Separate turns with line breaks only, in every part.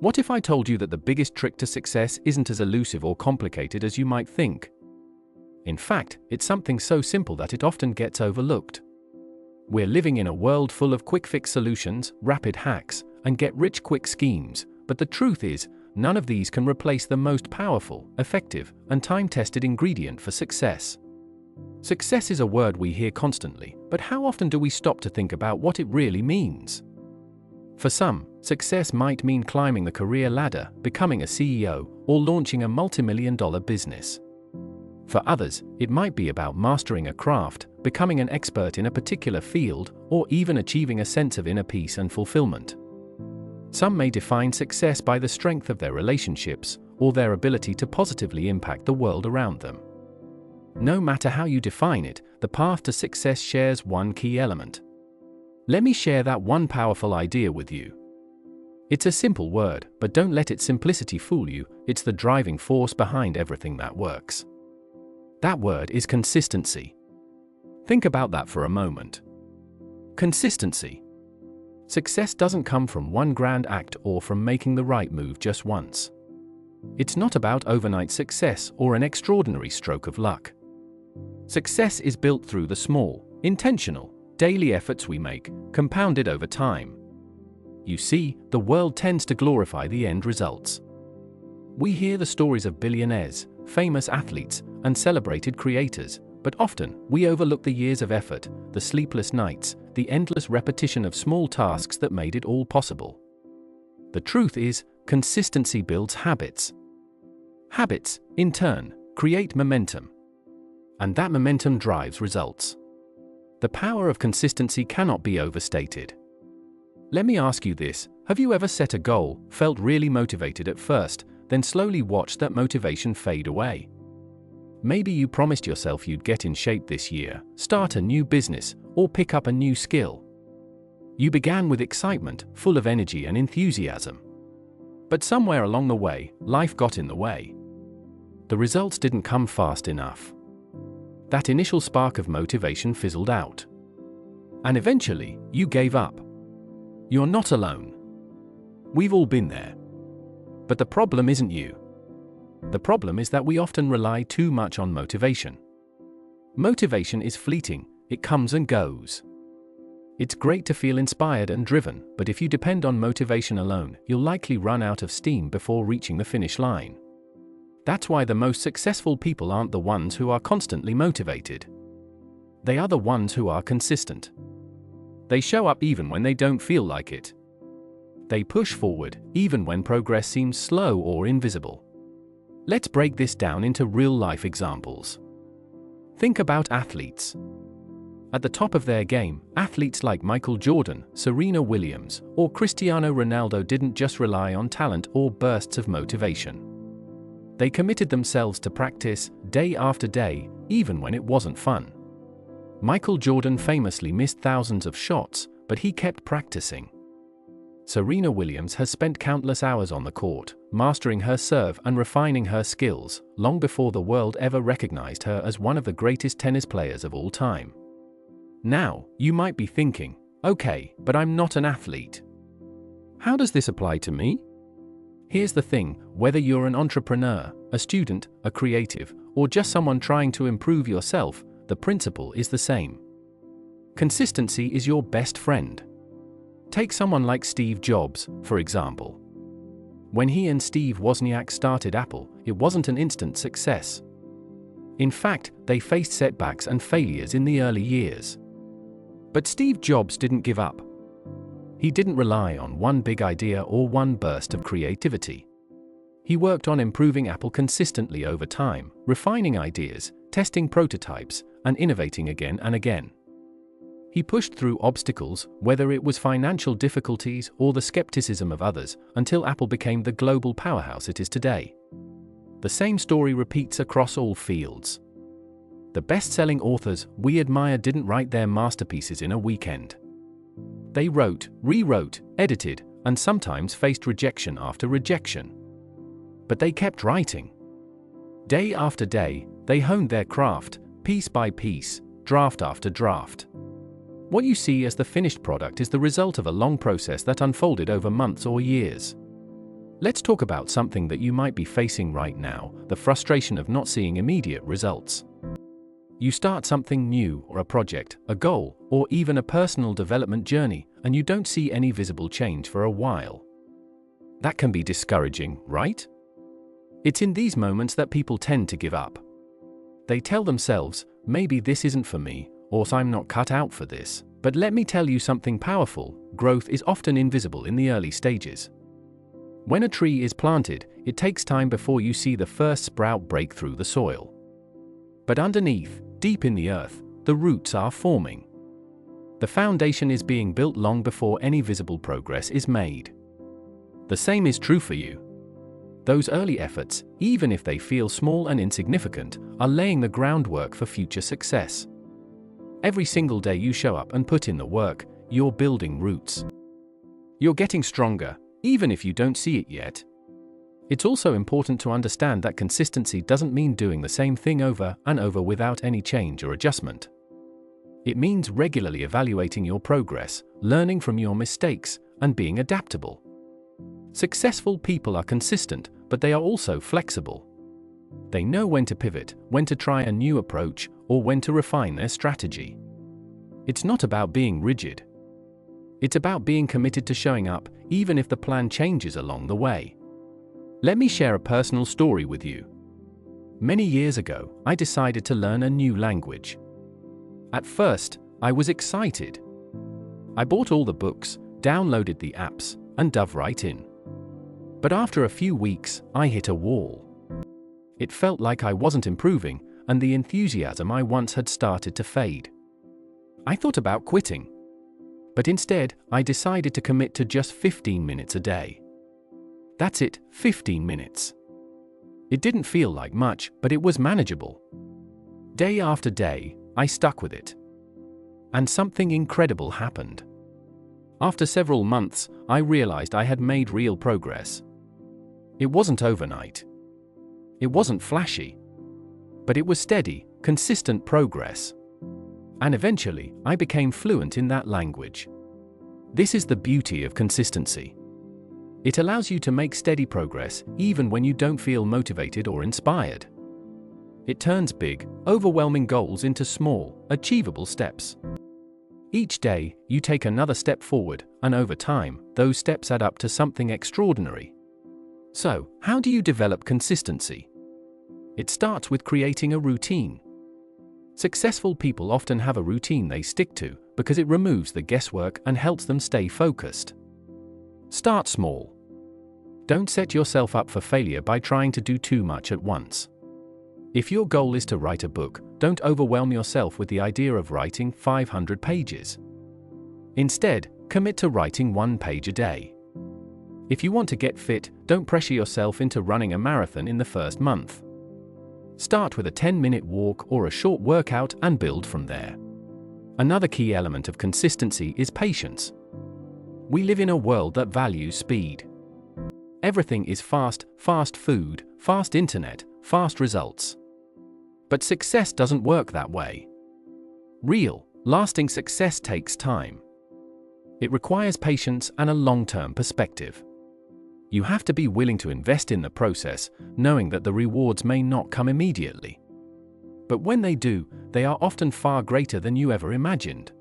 What if I told you that the biggest trick to success isn't as elusive or complicated as you might think? In fact, it's something so simple that it often gets overlooked. We're living in a world full of quick-fix solutions, rapid hacks, and get-rich-quick schemes, but the truth is, none of these can replace the most powerful, effective, and time-tested ingredient for success. Success is a word we hear constantly, but how often do we stop to think about what it really means? For some, success might mean climbing the career ladder, becoming a CEO, or launching a multi-million-dollar business. For others, it might be about mastering a craft, becoming an expert in a particular field, or even achieving a sense of inner peace and fulfillment. Some may define success by the strength of their relationships, or their ability to positively impact the world around them. No matter how you define it, the path to success shares one key element. Let me share that one powerful idea with you. It's a simple word, but don't let its simplicity fool you, it's the driving force behind everything that works. That word is consistency. Think about that for a moment. Consistency. Success doesn't come from one grand act or from making the right move just once. It's not about overnight success or an extraordinary stroke of luck. Success is built through the small, intentional, daily efforts we make, compounded over time. You see, the world tends to glorify the end results. We hear the stories of billionaires, famous athletes, and celebrated creators, but often, we overlook the years of effort, the sleepless nights, the endless repetition of small tasks that made it all possible. The truth is, consistency builds habits. Habits, in turn, create momentum. And that momentum drives results. The power of consistency cannot be overstated. Let me ask you this, have you ever set a goal, felt really motivated at first, then slowly watched that motivation fade away? Maybe you promised yourself you'd get in shape this year, start a new business, or pick up a new skill. You began with excitement, full of energy and enthusiasm. But somewhere along the way, life got in the way. The results didn't come fast enough. That initial spark of motivation fizzled out. And eventually, you gave up. You're not alone. We've all been there. But the problem isn't you. The problem is that we often rely too much on motivation. Motivation is fleeting, it comes and goes. It's great to feel inspired and driven, but if you depend on motivation alone, you'll likely run out of steam before reaching the finish line. That's why the most successful people aren't the ones who are constantly motivated. They are the ones who are consistent. They show up even when they don't feel like it. They push forward, even when progress seems slow or invisible. Let's break this down into real-life examples. Think about athletes. At the top of their game, athletes like Michael Jordan, Serena Williams, or Cristiano Ronaldo didn't just rely on talent or bursts of motivation. They committed themselves to practice, day after day, even when it wasn't fun. Michael Jordan famously missed thousands of shots, but he kept practicing. Serena Williams has spent countless hours on the court, mastering her serve and refining her skills, long before the world ever recognized her as one of the greatest tennis players of all time. Now, you might be thinking, okay, but I'm not an athlete. How does this apply to me? Here's the thing, whether you're an entrepreneur, a student, a creative, or just someone trying to improve yourself, the principle is the same. Consistency is your best friend. Take someone like Steve Jobs, for example. When he and Steve Wozniak started Apple, it wasn't an instant success. In fact, they faced setbacks and failures in the early years. But Steve Jobs didn't give up. He didn't rely on one big idea or one burst of creativity. He worked on improving Apple consistently over time, refining ideas, testing prototypes, and innovating again and again. He pushed through obstacles, whether it was financial difficulties or the skepticism of others, until Apple became the global powerhouse it is today. The same story repeats across all fields. The best-selling authors we admire didn't write their masterpieces in a weekend. They wrote, rewrote, edited, and sometimes faced rejection after rejection. But they kept writing. Day after day, they honed their craft, piece by piece, draft after draft. What you see as the finished product is the result of a long process that unfolded over months or years. Let's talk about something that you might be facing right now, the frustration of not seeing immediate results. You start something new, or a project, a goal, or even a personal development journey, and you don't see any visible change for a while. That can be discouraging, right? It's in these moments that people tend to give up. They tell themselves, maybe this isn't for me, or I'm not cut out for this. But let me tell you something powerful: growth is often invisible in the early stages. When a tree is planted, it takes time before you see the first sprout break through the soil. But underneath, deep in the earth, the roots are forming. The foundation is being built long before any visible progress is made. The same is true for you. Those early efforts, even if they feel small and insignificant, are laying the groundwork for future success. Every single day you show up and put in the work, you're building roots. You're getting stronger, even if you don't see it yet. It's also important to understand that consistency doesn't mean doing the same thing over and over without any change or adjustment. It means regularly evaluating your progress, learning from your mistakes, and being adaptable. Successful people are consistent, but they are also flexible. They know when to pivot, when to try a new approach, or when to refine their strategy. It's not about being rigid. It's about being committed to showing up, even if the plan changes along the way. Let me share a personal story with you. Many years ago, I decided to learn a new language. At first, I was excited. I bought all the books, downloaded the apps, and dove right in. But after a few weeks, I hit a wall. It felt like I wasn't improving, and the enthusiasm I once had started to fade. I thought about quitting. But instead, I decided to commit to just 15 minutes a day. That's it, 15 minutes. It didn't feel like much, but it was manageable. Day after day, I stuck with it. And something incredible happened. After several months, I realized I had made real progress. It wasn't overnight. It wasn't flashy. But it was steady, consistent progress. And eventually, I became fluent in that language. This is the beauty of consistency. It allows you to make steady progress even when you don't feel motivated or inspired. It turns big, overwhelming goals into small, achievable steps. Each day, you take another step forward, and over time, those steps add up to something extraordinary. So, how do you develop consistency? It starts with creating a routine. Successful people often have a routine they stick to because it removes the guesswork and helps them stay focused. Start small. Don't set yourself up for failure by trying to do too much at once. If your goal is to write a book, don't overwhelm yourself with the idea of writing 500 pages. Instead, commit to writing 1 page a day. If you want to get fit, don't pressure yourself into running a marathon in the first month. Start with a 10-minute walk or a short workout and build from there. Another key element of consistency is patience. We live in a world that values speed. Everything is fast food, fast internet, fast results. But success doesn't work that way. Real, lasting success takes time. It requires patience and a long-term perspective. You have to be willing to invest in the process, knowing that the rewards may not come immediately. But when they do, they are often far greater than you ever imagined.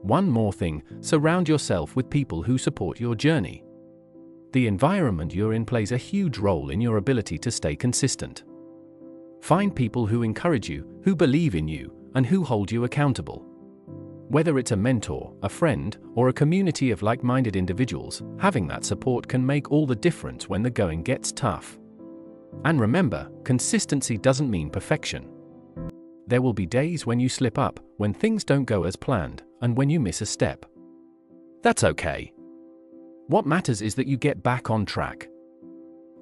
One more thing, surround yourself with people who support your journey. The environment you're in plays a huge role in your ability to stay consistent. Find people who encourage you, who believe in you, and who hold you accountable. Whether it's a mentor, a friend, or a community of like-minded individuals, having that support can make all the difference when the going gets tough. And remember, consistency doesn't mean perfection. There will be days when you slip up, when things don't go as planned, and when you miss a step. That's okay. What matters is that you get back on track.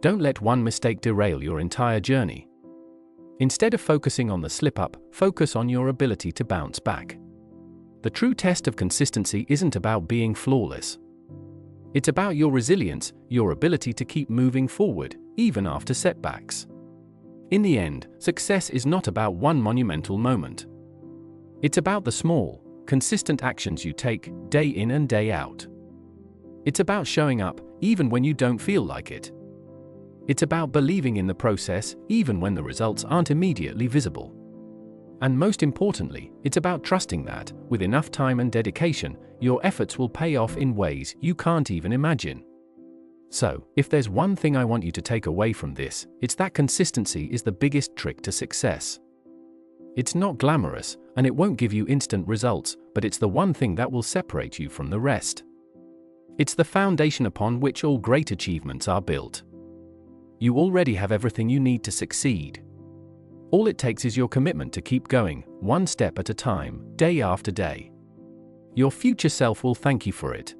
Don't let one mistake derail your entire journey. Instead of focusing on the slip-up, focus on your ability to bounce back. The true test of consistency isn't about being flawless. It's about your resilience, your ability to keep moving forward, even after setbacks. In the end, success is not about one monumental moment. It's about the small, consistent actions you take, day in and day out. It's about showing up, even when you don't feel like it. It's about believing in the process, even when the results aren't immediately visible. And most importantly, it's about trusting that, with enough time and dedication, your efforts will pay off in ways you can't even imagine. So, if there's one thing I want you to take away from this, it's that consistency is the biggest trick to success. It's not glamorous, and it won't give you instant results, but it's the one thing that will separate you from the rest. It's the foundation upon which all great achievements are built. You already have everything you need to succeed. All it takes is your commitment to keep going, one step at a time, day after day. Your future self will thank you for it.